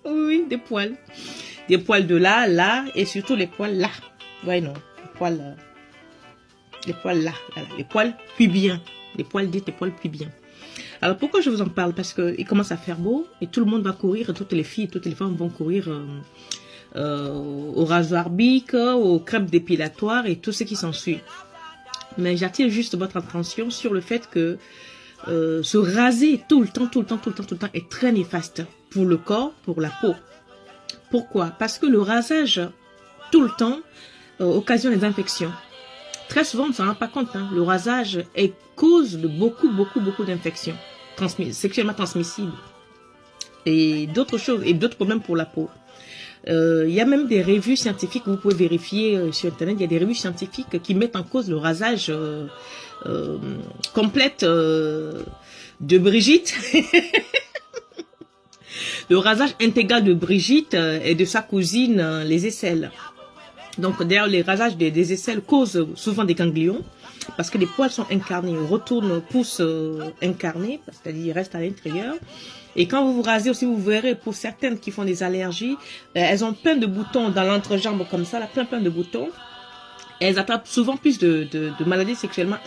Oui, des poils. Des poils de là, là, et surtout les poils là. Ouais, non, les poils là, là, les poils pubiens. Les poils dits, les poils pubiens. Alors pourquoi je vous en parle? Parce qu'il commence à faire beau et tout le monde va courir, toutes les filles, toutes les femmes vont courir au rasoir bic, aux crêpes dépilatoire et tout ce qui s'ensuit. Mais j'attire juste votre attention sur le fait que se raser tout le temps est très néfaste pour le corps, pour la peau. Pourquoi? Parce que le rasage tout le temps occasionne des infections. Très souvent, on ne s'en rend pas compte. Hein. Le rasage est cause de beaucoup d'infections sexuellement transmissibles et d'autres choses et d'autres problèmes pour la peau. Il y a même des revues scientifiques, vous pouvez vérifier sur Internet, il y a des revues scientifiques qui mettent en cause le rasage complète de Brigitte. Le rasage intégral de Brigitte et de sa cousine, les aisselles. Donc d'ailleurs, les rasages des aisselles causent souvent des ganglions parce que les poils sont incarnés, retournent, poussent incarnés, c'est-à-dire ils restent à l'intérieur. Et quand vous vous rasez aussi, vous verrez, pour certaines qui font des allergies, elles ont plein de boutons dans l'entrejambe comme ça, là, plein de boutons. Et elles attrapent souvent plus de maladies sexuellement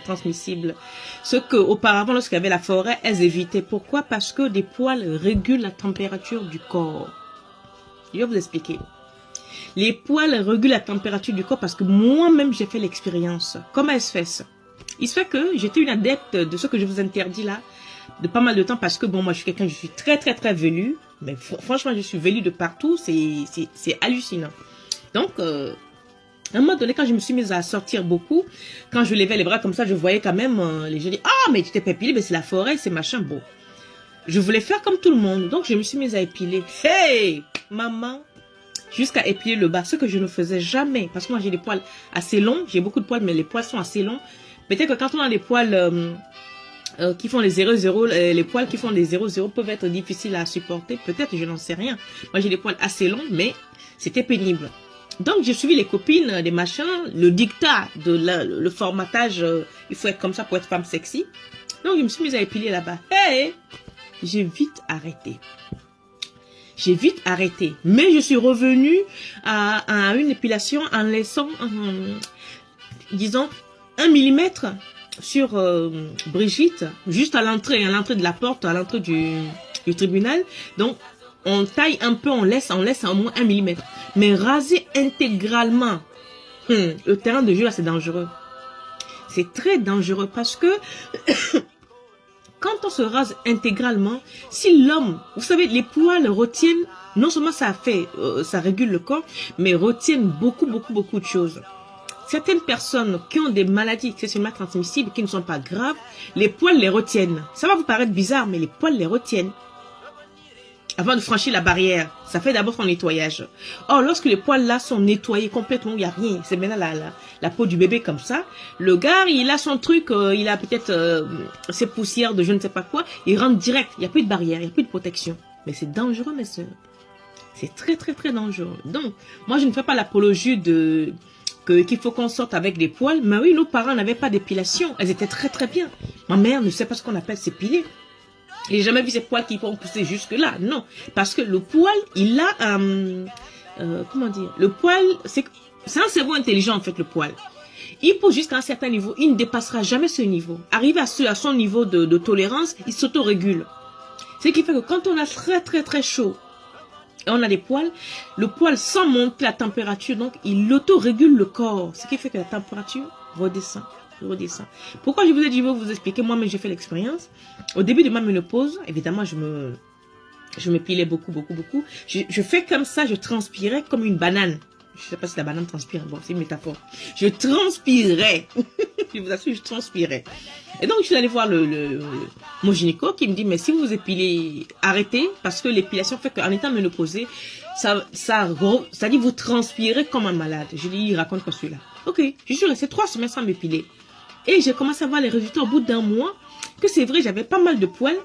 transmissibles. Ce que auparavant, lorsqu'il y avait la forêt, elles évitaient. Pourquoi? Parce que des poils régulent la température du corps. Je vais vous expliquer. Les poils régulent la température du corps parce que moi-même, j'ai fait l'expérience. Comment elle se fait ça? Il se fait que j'étais une adepte de ce que je vous interdis là, de pas mal de temps parce que bon, moi, je suis quelqu'un, je suis très velue. Mais franchement, je suis velue de partout. C'est hallucinant. Donc, à un moment donné, quand je me suis mise à sortir beaucoup, quand je levais les bras comme ça, je voyais quand même les gens dire, ah, mais tu t'es pas épilé, mais c'est la forêt, c'est machin. Bon, je voulais faire comme tout le monde. Donc, je me suis mise à épiler. Hey, maman! Jusqu'à épiler le bas, ce que je ne faisais jamais. Parce que moi, j'ai des poils assez longs. J'ai beaucoup de poils, mais les poils sont assez longs. Peut-être que quand on a des poils qui font les 0,0, les poils qui font les 0,0 peuvent être difficiles à supporter. Peut-être, je n'en sais rien. Moi, j'ai des poils assez longs, mais c'était pénible. Donc, j'ai suivi les copines, des machins, le dictat de le formatage. Il faut être comme ça pour être femme sexy. Donc, je me suis mise à épiler là-bas. Hey! J'ai vite arrêté. J'ai vite arrêté. Mais je suis revenue à une épilation en laissant, disons, 1 millimètre sur Brigitte, juste à l'entrée de la porte, à l'entrée du tribunal. Donc, on taille un peu, on laisse au moins 1 millimètre. Mais raser intégralement, le terrain de jeu là, c'est dangereux. C'est très dangereux parce que quand on se rase intégralement, si l'homme, vous savez, les poils retiennent, non seulement ça fait, ça régule le corps, mais retiennent beaucoup de choses. Certaines personnes qui ont des maladies sexuellement transmissibles, qui ne sont pas graves, les poils les retiennent. Ça va vous paraître bizarre, mais les poils les retiennent. Avant de franchir la barrière, ça fait d'abord son nettoyage. Or, lorsque les poils là sont nettoyés complètement, il n'y a rien. C'est maintenant la peau du bébé comme ça. Le gars, il a son truc, il a peut-être ses poussières de je ne sais pas quoi. Il rentre direct. Il n'y a plus de barrière, il n'y a plus de protection. Mais c'est dangereux, mes soeurs. C'est très dangereux. Donc, moi, je ne fais pas l'apologie qu'il faut qu'on sorte avec des poils. Mais oui, nos parents n'avaient pas d'épilation. Elles étaient très bien. Ma mère ne sait pas ce qu'on appelle s'épiler. J'ai jamais vu ces poils qui vont pousser jusque là, non, parce que le poil, il a comment dire, le poil, c'est un cerveau intelligent en fait, le poil. Il pousse jusqu'à un certain niveau, il ne dépassera jamais ce niveau. Arrivé à son niveau de tolérance, il s'autorégule. Ce qui fait que quand on a très chaud et on a des poils, le poil sans monter la température, donc il autorégule le corps, ce qui fait que la température redescend. Pourquoi je vous ai dit, je vais vous expliquer, moi-même j'ai fait l'expérience. Au début de ma ménopause, évidemment, je me pilais beaucoup. Je fais comme ça, je transpirais comme une banane. Je ne sais pas si la banane transpire, bon, c'est une métaphore. Je transpirais. Je vous assure, je transpirais. Et donc, je suis allée voir mon gynéco qui me dit, mais si vous vous épilez, arrêtez, parce que l'épilation fait qu'en étant ménopausée, c'est-à-dire vous transpirez comme un malade. Je lui dis, il raconte pas celui-là. Ok, je suis restée 3 semaines sans m'épiler. Et j'ai commencé à voir les résultats au bout d'1 mois, que c'est vrai, j'avais pas mal de poils,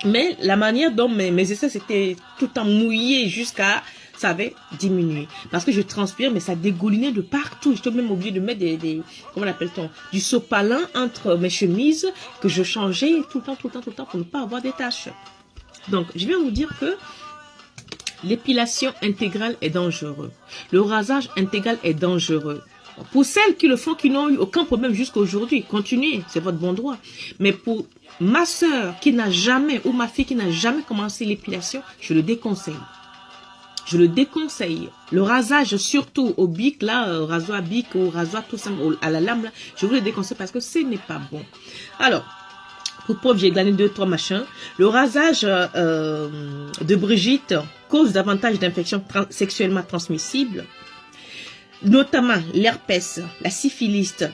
mais la manière dont mes aisselles étaient tout le temps mouillées jusqu'à, ça avait diminué. Parce que je transpire, mais ça dégoulinait de partout. J'étais même obligée de mettre comment l'appelle-t-on, du sopalin entre mes chemises, que je changeais tout le temps pour ne pas avoir des taches. Donc, je viens vous dire que L'épilation intégrale est dangereux. Le rasage intégral est dangereux. Pour celles qui le font, qui n'ont eu aucun problème jusqu'à aujourd'hui, continuez, c'est votre bon droit. Mais pour ma soeur qui n'a jamais, ou ma fille qui n'a jamais commencé l'épilation, je le déconseille. Je le déconseille. Le rasage, surtout au bic, là, rasoir bic ou rasoir tout simple, à la lame, là, je vous le déconseille parce que ce n'est pas bon. Alors, pour preuve, j'ai glané 2-3 machins. Le rasage de Brigitte cause davantage d'infections sexuellement transmissibles, notamment l'herpès, la syphilis,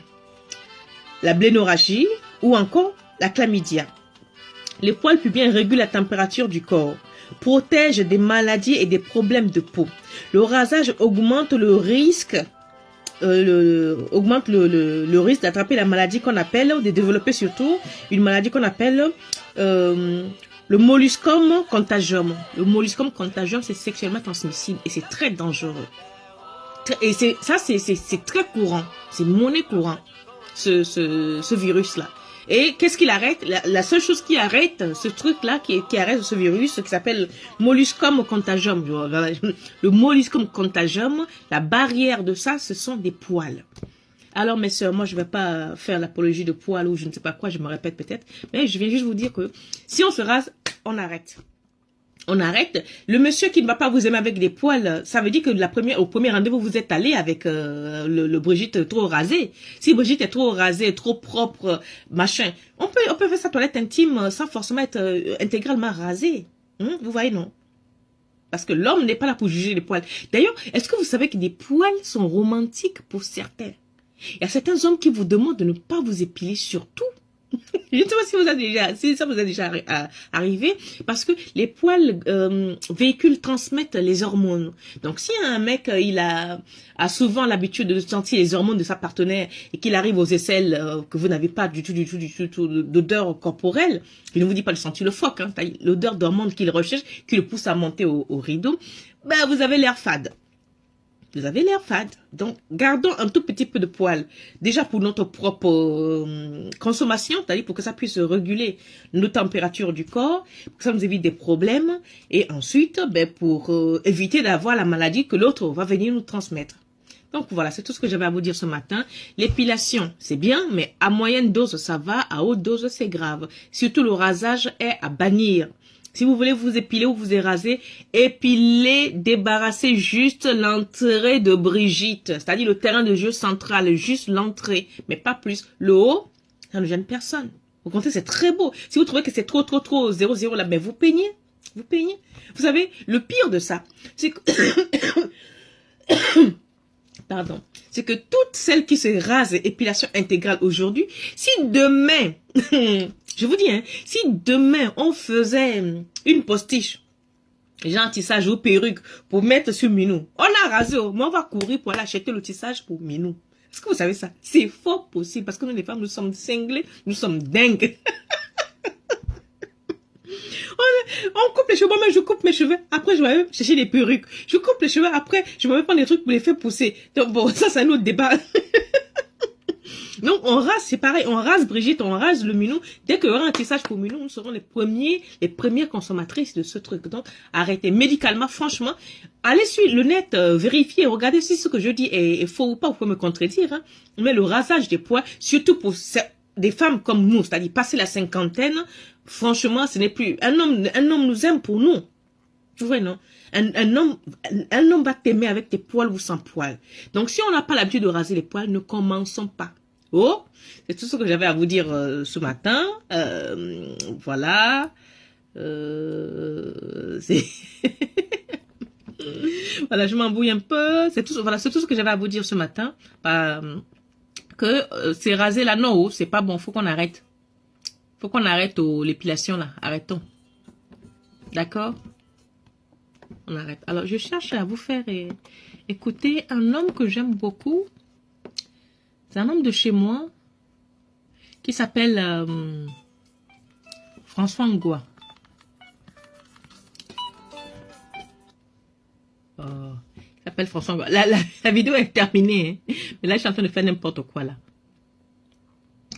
la blénorragie ou encore la chlamydia. Les poils pubiens régulent la température du corps, protègent des maladies et des problèmes de peau. Le rasage augmente le risque risque d'attraper la maladie qu'on appelle, ou de développer surtout une maladie qu'on appelle le molluscum contagium. Le molluscum contagium, c'est sexuellement transmissible et c'est très dangereux. Et c'est très courant, c'est monnaie courant, ce virus-là. Et qu'est-ce qu'il arrête? La seule chose qui arrête ce truc-là, qui arrête ce virus, qui s'appelle molluscum contagium. Le molluscum contagium, la barrière de ça, ce sont des poils. Alors mes sœurs, moi je vais pas faire l'apologie de poils ou je ne sais pas quoi, je me répète peut-être, mais je viens juste vous dire que si on se rase, on arrête. On arrête. Le monsieur qui ne va pas vous aimer avec des poils, ça veut dire que au premier rendez-vous, vous êtes allé avec le Brigitte trop rasé. Si Brigitte est trop rasée, trop propre, machin, on peut faire sa toilette intime sans forcément être intégralement rasé. Vous voyez, non? Parce que l'homme n'est pas là pour juger les poils. D'ailleurs, est-ce que vous savez que des poils sont romantiques pour certains? Il y a certains hommes qui vous demandent de ne pas vous épiler surtout. Je ne sais pas si ça vous a déjà arrivé, parce que les poils transmettent les hormones. Donc si un mec il a souvent l'habitude de sentir les hormones de sa partenaire et qu'il arrive aux aisselles que vous n'avez pas du tout d'odeur corporelle, je ne vous dis pas de sentir le phoque, hein, l'odeur d'hormones qu'il recherche, qui le pousse à monter au rideau, ben vous avez l'air fade. Vous avez l'air fade. Donc, gardons un tout petit peu de poils. Déjà pour notre propre consommation, c'est-à-dire pour que ça puisse réguler nos températures du corps, pour que ça nous évite des problèmes. Et ensuite, ben, pour éviter d'avoir la maladie que l'autre va venir nous transmettre. Donc voilà, c'est tout ce que j'avais à vous dire ce matin. L'épilation, c'est bien, mais à moyenne dose, ça va. À haute dose, c'est grave. Surtout, le rasage est à bannir. Si vous voulez vous épiler ou vous éraser, épilez, débarrassez juste l'entrée de Brigitte. C'est-à-dire le terrain de jeu central, juste l'entrée, mais pas plus. Le haut, ça ne gêne personne. Au contraire, c'est très beau. Si vous trouvez que c'est trop 0,0 là, mais vous peignez. Vous peignez. Vous savez, le pire de ça, c'est que... Pardon. C'est que toutes celles qui se rasent épilation intégrale aujourd'hui, si demain... Je vous dis, hein, si demain on faisait une postiche, genre tissage ou perruque pour mettre sur Minou, on a rasé, mais on va courir pour aller acheter le tissage pour Minou. Est-ce que vous savez ça? C'est fort possible parce que nous les femmes, nous sommes cinglées, nous sommes dingues. On coupe les cheveux, moi je coupe mes cheveux, après je vais même chercher des perruques. Je coupe les cheveux, après je vais même prendre des trucs pour les faire pousser. Donc bon, ça c'est un autre débat. Donc, on rase, c'est pareil, on rase Brigitte, on rase le Minou. Dès qu'il y aura un tissage pour Minou, nous serons les premières consommatrices de ce truc. Donc, arrêtez. Médicalement, franchement, allez sur le net, vérifiez, regardez si ce que je dis est faux ou pas, vous pouvez me contredire, hein. Mais le rasage des poils, surtout pour des femmes comme nous, c'est-à-dire passer la cinquantaine, franchement, ce n'est plus, un homme nous aime pour nous. Tu vois, non? Un homme va t'aimer avec tes poils ou sans poils. Donc, si on n'a pas l'habitude de raser les poils, ne commençons pas. Oh, c'est tout ce que j'avais à vous dire ce matin. Voilà. Voilà, je m'embrouille un peu. C'est tout ce que j'avais à vous dire ce matin. C'est rasé là, non, c'est pas bon. Faut qu'on arrête. Faut qu'on arrête l'épilation là. Arrêtons. D'accord? On arrête. Alors, je cherche à vous faire écouter un homme que j'aime beaucoup. C'est un homme de chez moi qui s'appelle François Ngoua. Il s'appelle François Ngoua. La vidéo est terminée, hein. Mais là, je suis en train de faire n'importe quoi là.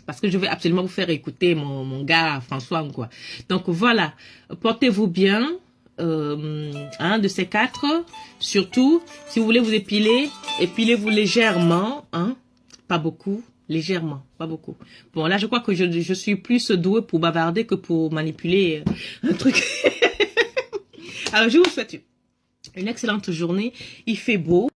Parce que je vais absolument vous faire écouter mon gars François Ngoua. Donc voilà, portez-vous bien. un de ces 4. Surtout, si vous voulez vous épiler, épilez-vous légèrement, hein, pas beaucoup, légèrement, pas beaucoup. Bon, là, je crois que je suis plus douée pour bavarder que pour manipuler un truc. Alors, je vous souhaite une excellente journée. Il fait beau.